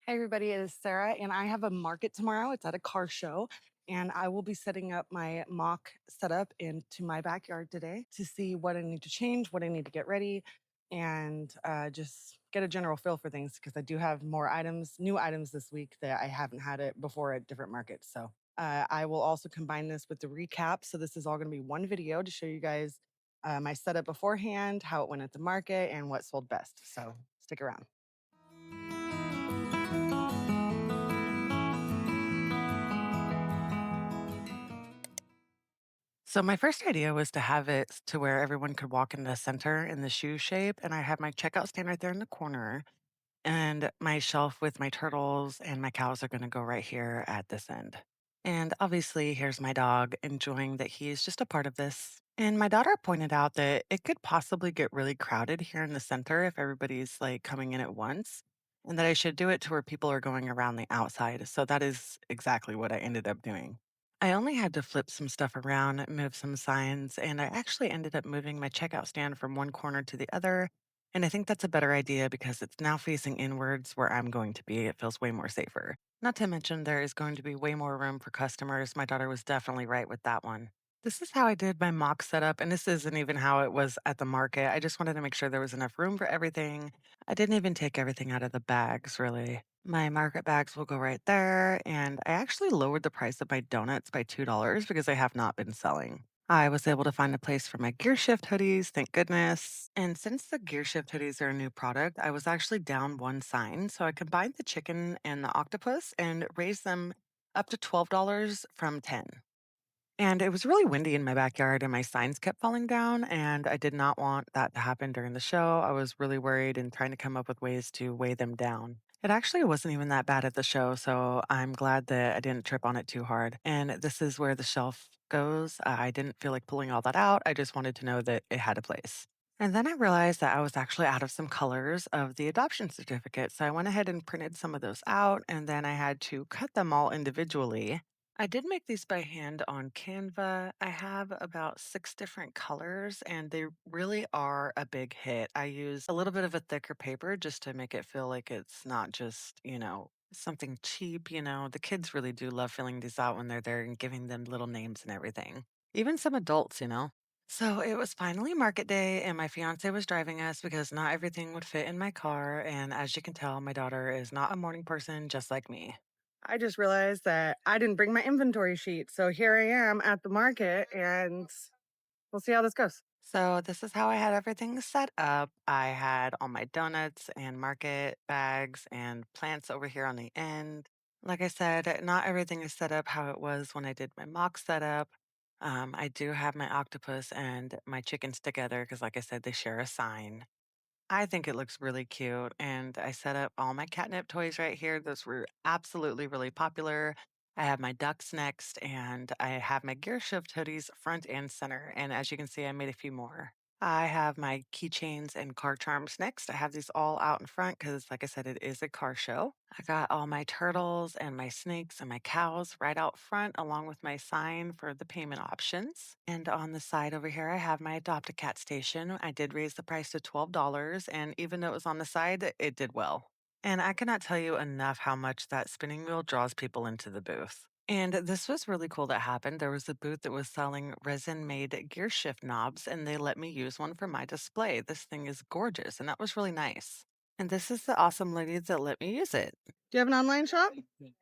Hey everybody, it is Sarah, and I have a market tomorrow. It's at a car show, and I will be setting up my mock setup into my backyard today to see what I need to change, what I need to get ready, and just get a general feel for things because I do have more items, new items this week that I haven't had it before at different markets. So I will also combine this with the recap. So this is all going to be one video to show you guys my setup beforehand, how it went at the market, and what sold best. So stick around. So my first idea was to have it to where everyone could walk in the center in the shoe shape, and I have my checkout stand right there in the corner, and my shelf with my turtles and my cows are going to go right here at this end. And obviously, here's my dog enjoying that he is just a part of this. And my daughter pointed out that it could possibly get really crowded here in the center if everybody's like coming in at once, and that I should do it to where people are going around the outside. So that is exactly what I ended up doing. I only had to flip some stuff around, move some signs, and I actually ended up moving my checkout stand from one corner to the other. And I think that's a better idea because it's now facing inwards where I'm going to be. It feels way more safer. Not to mention, there is going to be way more room for customers. My daughter was definitely right with that one. This is how I did my mock setup, and this isn't even how it was at the market. I just wanted to make sure there was enough room for everything. I didn't even take everything out of the bags, really. My market bags will go right there, and I actually lowered the price of my donuts by $2 because I have not been selling. I was able to find a place for my gear shift hoodies, thank goodness. And since the gear shift hoodies are a new product, I was actually down one sign. So I combined the chicken and the octopus and raised them up to $12 from 10. And it was really windy in my backyard and my signs kept falling down, and I did not want that to happen during the show. I was really worried and trying to come up with ways to weigh them down. It actually wasn't even that bad at the show, so I'm glad that I didn't trip on it too hard. And this is where the shelf goes. I didn't feel like pulling all that out. I just wanted to know that it had a place. And then I realized that I was actually out of some colors of the adoption certificate. So I went ahead and printed some of those out, and then I had to cut them all individually. I did make these by hand on Canva. I have about 6 different colors, and they really are a big hit. I use a little bit of a thicker paper just to make it feel like it's not just, something cheap. The kids really do love filling these out when they're there and giving them little names and everything. Even some adults. So it was finally market day, and my fiance was driving us because not everything would fit in my car. And as you can tell, my daughter is not a morning person just like me. I just realized that I didn't bring my inventory sheet. So here I am at the market and we'll see how this goes. So this is how I had everything set up. I had all my donuts and market bags and plants over here on the end. Like I said, not everything is set up how it was when I did my mock setup. I do have my octopus and my chickens together because, like I said, they share a sign. I think it looks really cute, and I set up all my catnip toys right here. Those were absolutely really popular. I have my ducks next, and I have my gear shift hoodies front and center. And as you can see, I made a few more. I have my keychains and car charms next. I have these all out in front because, like I said, it is a car show. I got all my turtles and my snakes and my cows right out front, along with my sign for the payment options. And on the side over here, I have my Adopt a Cat station. I did raise the price to $12, and even though it was on the side, it did well. And I cannot tell you enough how much that spinning wheel draws people into the booth. And this was really cool that happened. There was a booth that was selling resin made gear shift knobs, and they let me use one for my display. This thing is gorgeous, and that was really nice. And this is the awesome lady that let me use it. Do you have an online shop?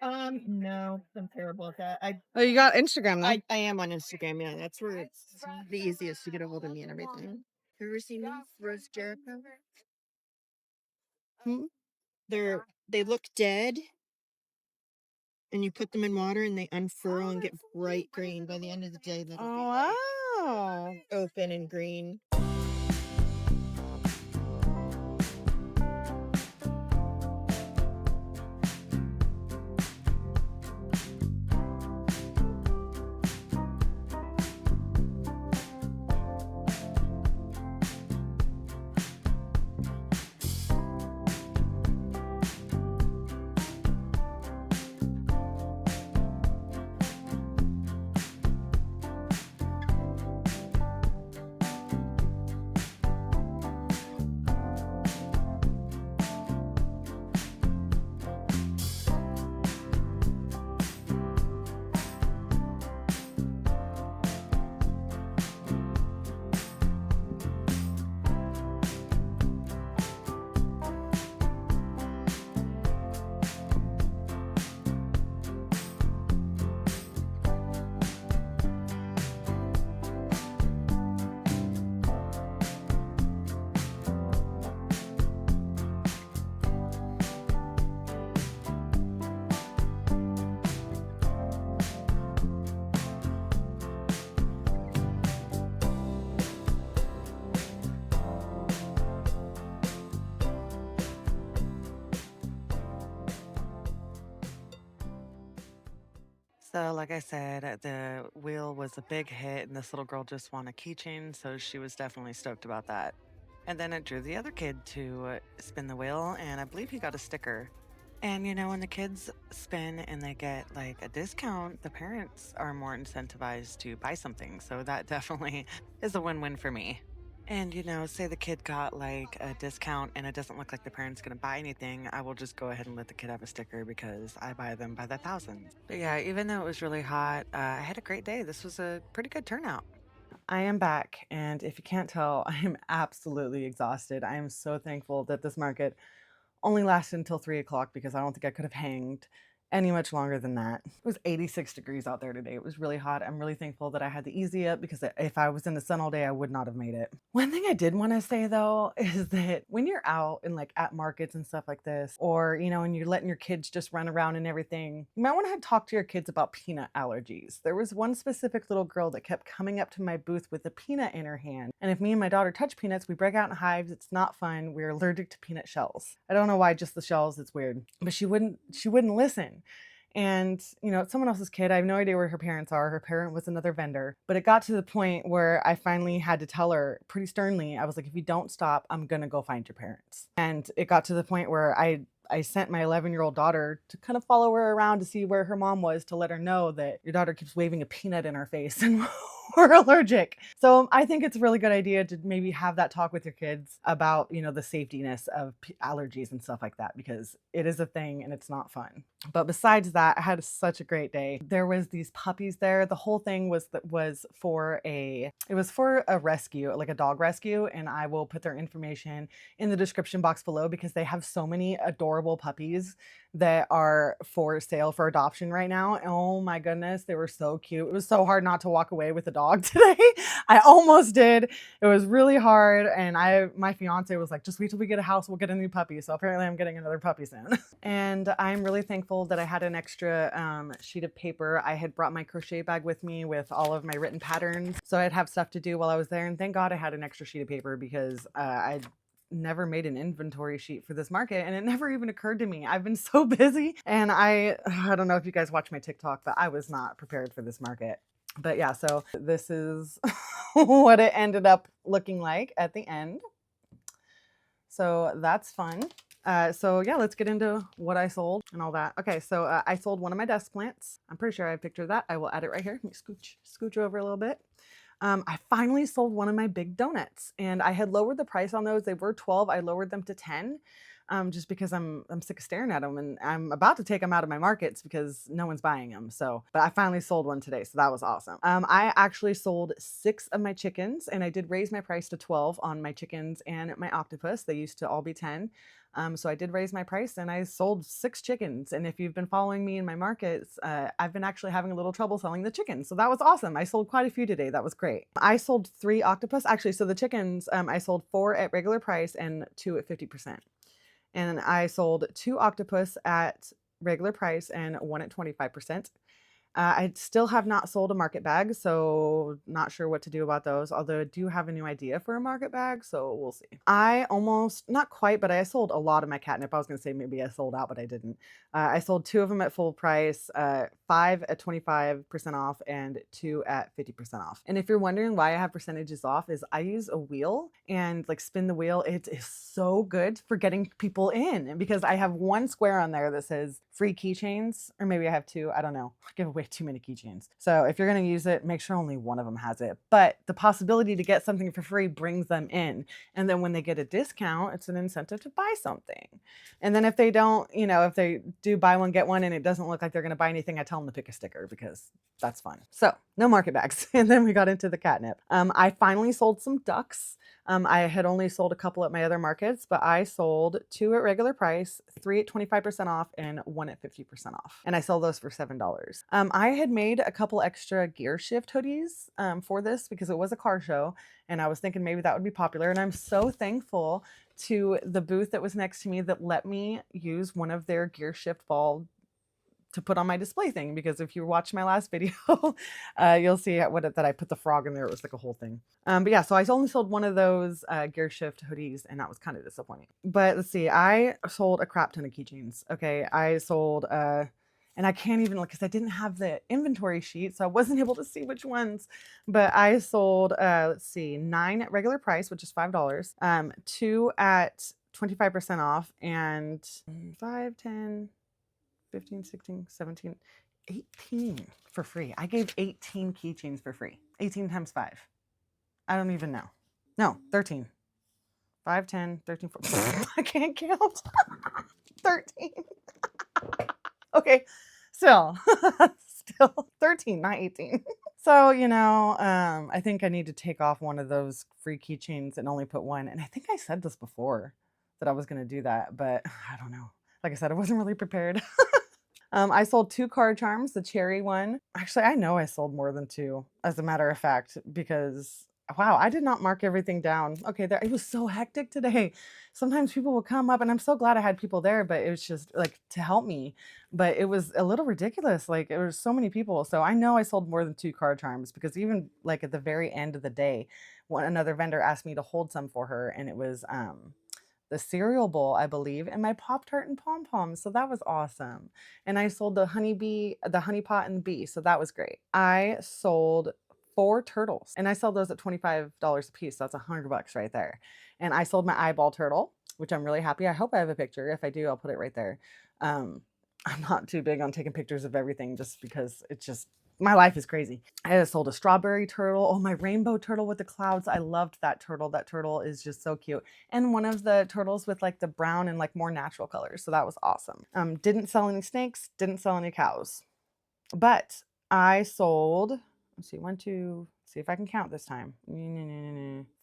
No, I'm terrible at that. Oh, you got Instagram though. I am on Instagram. Yeah, that's where it's the easiest to get a hold of me and everything. Have you ever seen Rose Jericho? Hmm? They look dead, and you put them in water, and they unfurl and get bright green. By the end of the day, they'll be like Oh, wow. open and green. So, like I said, the wheel was a big hit, and this little girl just won a keychain, so she was definitely stoked about that. And then it drew the other kid to spin the wheel, and I believe he got a sticker. And when the kids spin and they get like a discount, the parents are more incentivized to buy something. So that definitely is a win win for me. And say the kid got like a discount and it doesn't look like the parent's going to buy anything, I will just go ahead and let the kid have a sticker because I buy them by the thousands. But yeah, even though it was really hot, I had a great day. This was a pretty good turnout. I am back, and if you can't tell, I am absolutely exhausted. I am so thankful that this market only lasted until 3 o'clock because I don't think I could have hanged any much longer than that. It was 86 degrees out there today. It was really hot. I'm really thankful that I had the easy up because if I was in the sun all day, I would not have made it. One thing I did want to say though is that when you're out and like at markets and stuff like this, or and you're letting your kids just run around and everything, you might want to talk to your kids about peanut allergies. There was one specific little girl that kept coming up to my booth with a peanut in her hand. And if me and my daughter touch peanuts, we break out in hives. It's not fun. We're allergic to peanut shells. I don't know why just the shells, it's weird. But she wouldn't listen. And, it's someone else's kid. I have no idea where her parents are. Her parent was another vendor. But it got to the point where I finally had to tell her pretty sternly, I was like, if you don't stop, I'm going to go find your parents. And it got to the point where I sent my 11-year-old daughter to kind of follow her around to see where her mom was to let her know that your daughter keeps waving a peanut in her face and we're allergic. So I think it's a really good idea to maybe have that talk with your kids about, the safetyness of allergies and stuff like that, because it is a thing and it's not fun. But besides that, I had such a great day. There was these puppies there. The whole thing was for a rescue, like a dog rescue, and I will put their information in the description box below because they have so many adorable puppies that are for sale for adoption right now. Oh my goodness, they were so cute. It was so hard not to walk away with the dog today. I almost did. It was really hard, and my fiance was like, just wait till we get a house, we'll get a new puppy. So apparently I'm getting another puppy soon. And I'm really thankful that I had an extra sheet of paper. I had brought my crochet bag with me with all of my written patterns, so I'd have stuff to do while I was there. And thank God I had an extra sheet of paper because I never made an inventory sheet for this market, and it never even occurred to me. I've been so busy, and I don't know if you guys watch my TikTok, but I was not prepared for this market. But yeah, so this is what it ended up looking like at the end. So that's fun. So yeah, let's get into what I sold and all that. Okay, so I sold one of my desk plants. I'm pretty sure I have a picture of that. I will add it right here. Let me scooch over a little bit. I finally sold one of my big donuts, and I had lowered the price on those. They were 12. I lowered them to 10. Just because I'm sick of staring at them, and I'm about to take them out of my markets because no one's buying them. So, but I finally sold one today, so that was awesome. I actually sold 6 of my chickens, and I did raise my price to 12 on my chickens and my octopus. They used to all be 10. So I did raise my price and I sold 6 chickens. And if you've been following me in my markets, I've been actually having a little trouble selling the chickens. So that was awesome. I sold quite a few today. That was great. I sold 3 octopus. Actually, so the chickens, I sold 4 at regular price and 2 at 50%. And I sold 2 octopus at regular price and 1 at 25%. I still have not sold a market bag, so not sure what to do about those, although I do have a new idea for a market bag, so we'll see. I almost, not quite, but I sold a lot of my catnip. I was going to say maybe I sold out, but I didn't. I sold 2 of them at full price, 5 at 25% off, and 2 at 50% off. And if you're wondering why I have percentages off, is I use a wheel and like spin the wheel. It is so good for getting people in, and because I have 1 square on there that says free keychains, or maybe I have 2, I don't know. I give away too many keychains. So if you're going to use it, make sure only one of them has it. But the possibility to get something for free brings them in. And then when they get a discount, it's an incentive to buy something. And then if they don't, if they do buy one, get one, and it doesn't look like they're going to buy anything, I tell them to pick a sticker because that's fun. So no market bags. And then we got into the catnip. I finally sold some ducks. I had only sold a couple at my other markets, but I sold 2 at regular price, 3 at 25% off, and 1 at 50% off. And I sold those for $7. I had made a couple extra gear shift hoodies for this because it was a car show, and I was thinking maybe that would be popular. And I'm so thankful to the booth that was next to me that let me use one of their gear shift ball to put on my display thing, because if you watch my last video, you'll see that I put the frog in there. It was like a whole thing. But yeah, so I only sold one of those gear shift hoodies, and that was kind of disappointing. But let's see, I sold a crap ton of keychains. Okay, I sold And I can't even look because I didn't have the inventory sheet, so I wasn't able to see which ones. But I sold, let's see, 9 at regular price, which is $5, 2 at 25% off, and 5, 10, 15, 16, 17, 18 for free. I gave 18 keychains for free. 18 times 5. I don't even know. No, 13. 5, 10, 13, 14. I can't count. 13. Okay, still, still 13, not 18. So, I think I need to take off one of those free keychains and only put one. And I think I said this before that I was going to do that, but I don't know. Like I said, I wasn't really prepared. I sold 2 card charms, the cherry one. Actually, I know I sold more than 2, as a matter of fact, because wow, I did not mark everything down. Okay, it was so hectic today. Sometimes people will come up, and I'm so glad I had people there, but it was just like to help me. But it was a little ridiculous. Like there were so many people. So I know I sold more than 2 card charms because even like at the very end of the day, another vendor asked me to hold some for her, and it was the cereal bowl, I believe, and my Pop-Tart and pom-poms. So that was awesome. And I sold the honeybee, the honey pot and bee. So that was great. I sold 4 turtles and I sell those at $25 a piece. So that's $100 right there. And I sold my eyeball turtle, which I'm really happy. I hope I have a picture. If I do, I'll put it right there. I'm not too big on taking pictures of everything just because it's just my life is crazy. I sold a strawberry turtle. Oh, my rainbow turtle with the clouds. I loved that turtle. That turtle is just so cute. And one of the turtles with like the brown and like more natural colors. So that was awesome. Didn't sell any snakes, didn't sell any cows. But I sold, let's see, 1, 2, see if I can count this time.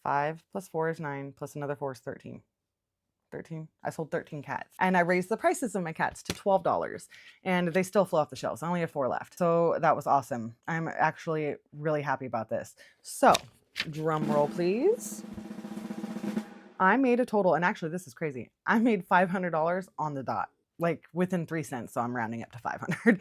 5 plus 4 is 9, plus another 4 is 13. 13. I sold 13 cats. And I raised the prices of my cats to $12. And they still flew off the shelves. I only have 4 left. So that was awesome. I'm actually really happy about this. So, drum roll, please. I made a total, and actually this is crazy. I made $500 on the dot, like within 3 cents. So I'm rounding up to 500.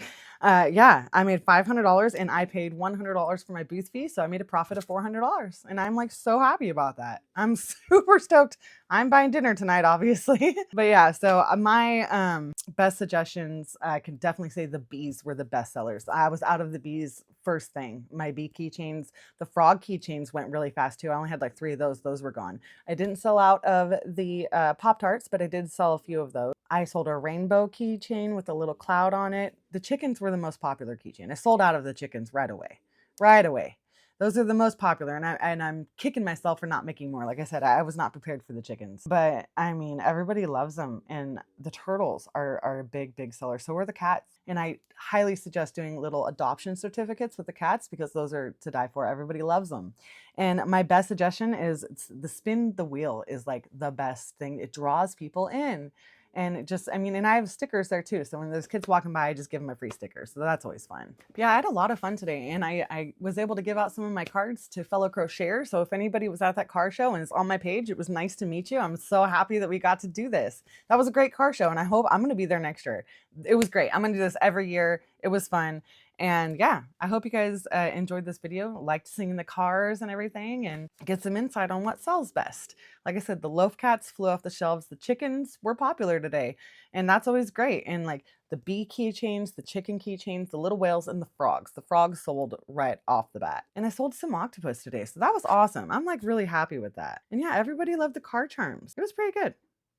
Yeah, I made $500 and I paid $100 for my booth fee. So I made a profit of $400 and I'm like so happy about that. I'm super stoked. I'm buying dinner tonight, obviously. But yeah, so my best suggestions, I can definitely say the bees were the best sellers. I was out of the bees first thing. My bee keychains, the frog keychains went really fast too. I only had like 3 of those. Those were gone. I didn't sell out of the Pop-Tarts, but I did sell a few of those. I sold a rainbow keychain with a little cloud on it. The chickens were the most popular keychain. I sold out of the chickens right away. Right away. Those are the most popular, and I'm kicking myself for not making more. Like I said, I was not prepared for the chickens, but I mean, everybody loves them, and the turtles are a big seller. So are the cats, and I highly suggest doing little adoption certificates with the cats because those are to die for. Everybody loves them. And my best suggestion is the spin the wheel is like the best thing. It draws people in. And it just, I mean, and I have stickers there too. So when there's kids walking by, I just give them a free sticker. So that's always fun. But yeah, I had a lot of fun today. And I was able to give out some of my cards to fellow crocheters. So if anybody was at that car show and is on my page, it was nice to meet you. I'm so happy that we got to do this. That was a great car show. And I hope I'm going to be there next year. It was great. I'm going to do this every year. It was fun. And yeah, I hope you guys enjoyed this video, liked seeing the cars and everything, and get some insight on what sells best. Like I said, the loaf cats flew off the shelves. The chickens were popular today, and that's always great. And like the bee keychains, the chicken keychains, the little whales, and the frogs. The frogs sold right off the bat. And I sold some octopus today, so that was awesome. I'm like really happy with that. And yeah, everybody loved the car charms. It was pretty good.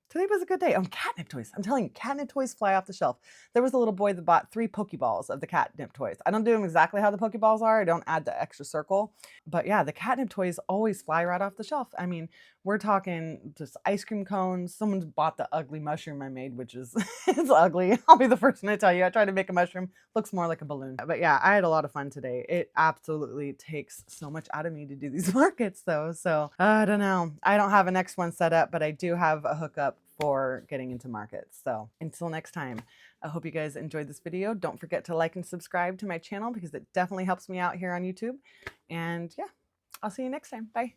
Today was a good day. Catnip toys. I'm telling you, catnip toys fly off the shelf. There was a little boy that bought 3 Pokeballs of the catnip toys. I don't do them exactly how the Pokeballs are. I don't add the extra circle. But yeah, the catnip toys always fly right off the shelf. I mean, we're talking just ice cream cones. Someone's bought the ugly mushroom I made, which is it's ugly. I'll be the first one to tell you. I tried to make a mushroom. Looks more like a balloon. But yeah, I had a lot of fun today. It absolutely takes so much out of me to do these markets though. So I don't know. I don't have a next one set up, but I do have a hookup for getting into markets. So until next time, I hope you guys enjoyed this video. Don't forget to like and subscribe to my channel because it definitely helps me out here on YouTube. And yeah, I'll see you next time. Bye.